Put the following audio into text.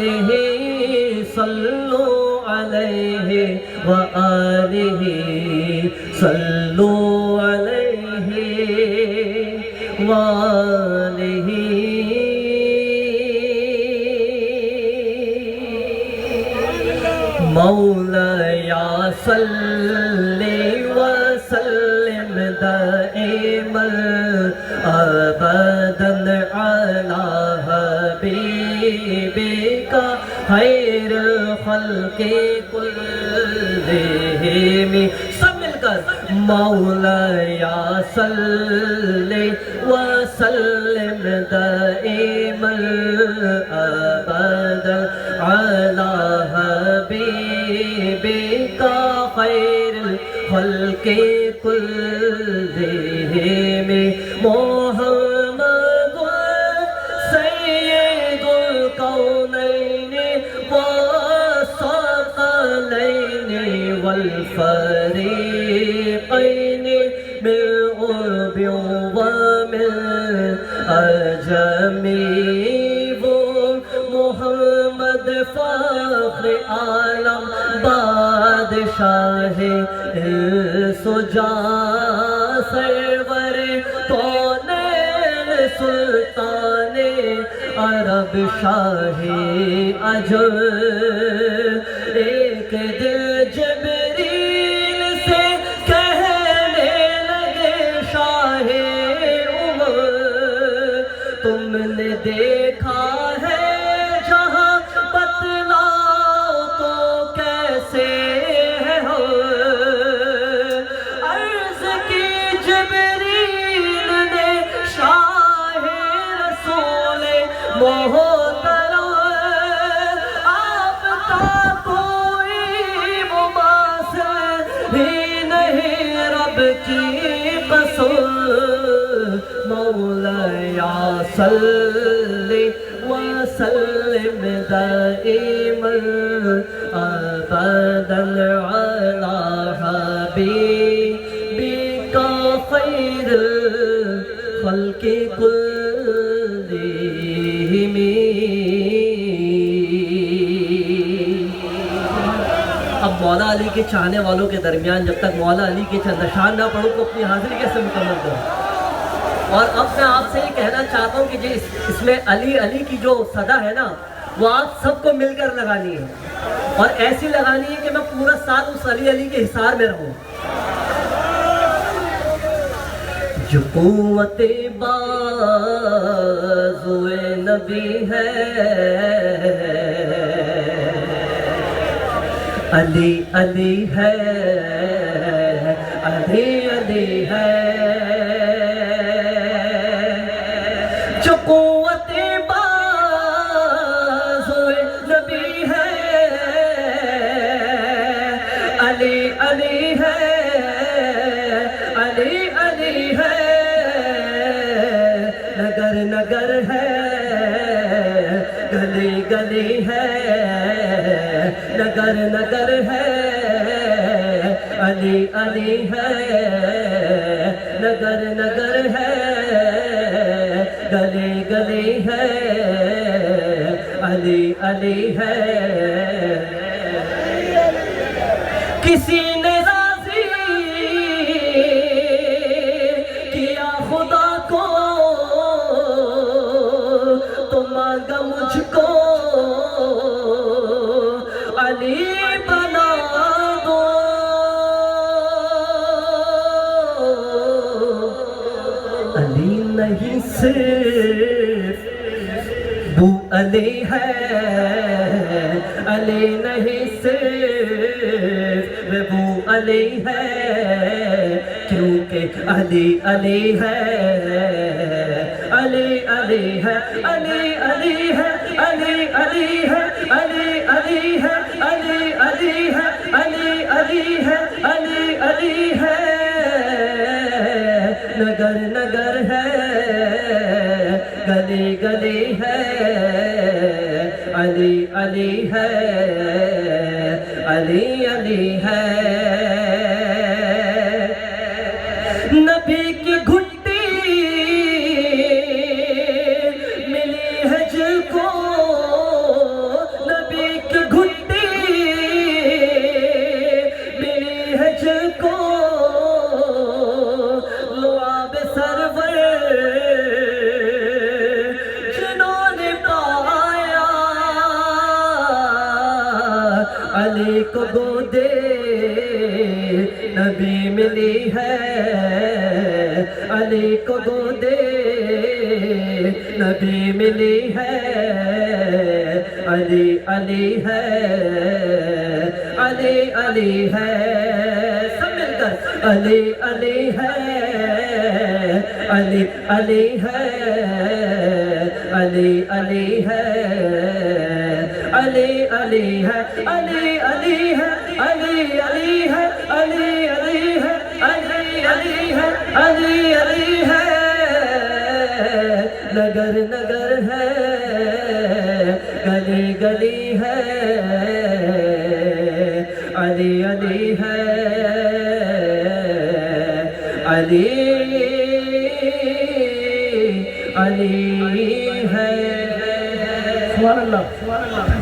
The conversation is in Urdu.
آلہ صلو علیہ وآلہ صلو علیہ وآلہ مولایا صلی وسلم دائما ابدا علی حبیبک خیر الخلق کلہم. سب مل کر مولایا صلی وسلم دائما ابدا علی حبیبک خیر الخلق کلہم. محمد سید الکونین والثقلین والفریقین بالقرب ومن عجم. وہ محمد فخر عالم بادشاہ سجاں سرور کونین سلطان عرب شاہ عجم. ایک دل جبریل سے کہنے لگے شاہ عمر تم نے دیکھا ہے جہاں بتلاؤ تو کیسے ہے ہو. عرض کی جبریل نے شاہ رسول محترم آپ کا کوئی مماثل ہی نہیں رب کی قسم. مولایا صلی وسلم دائما ابدا علی حبیبک خیر الخلق کلہم. اب مولا علی کے چاہنے والوں کے درمیان جب تک مولا علی کے چند نشان نہ پڑھوں تو اپنی حاضری کیسے مکمل کروں. اور اب میں آپ سے یہ کہنا چاہتا ہوں کہ جو اس میں علی علی کی جو صدا ہے نا وہ آپ سب کو مل کر لگانی ہے اور ایسی لگانی ہے کہ میں پورا سال اس علی علی کے حصار میں رہوں. جو قوت بازوئے نبی ہے علی علی ہے علی علی ہے. جو قوت بازوئے نبی ہے علی علی ہے علی علی ہے. نگر نگر ہے گلی گلی ہے نگر نگر ہے علی علی ہے نگر نگر ہے گلی گلی ہے علی علی ہے. کسی نے راضی کیا خدا کو تو مانگا مجھ کو علی بنا دو. علی نہیں صرف بو علی ہے علی نہیں صرف بو علی ہے کیونکہ علی علی ہے علی علی ہے علی علی ہے علی علی ہے علی علی ہے علی علی ہے علی علی ہے علی علی ہے. نگر نگر ہے گلی گلی ہے علی علی ہے علی علی ہے. نبی کی گھٹی ملی ہے جل کو علی کو گودے نبی ملی ہے، علی کو گودے نبی ملی ہے، علی علی ہے، علی علی ہے، سب مل کر علی علی ہے، علی علی ہے، علی علی ہے، علی علی ہے، علی علی ہے، علی علی ہے، علی علی ہے، علی علی ہے، علی علی ہے، نگر نگر ہے، گلی گلی ہے، علی علی ہے، علی علی ہے، سبحان اللہ، سبحان اللہ۔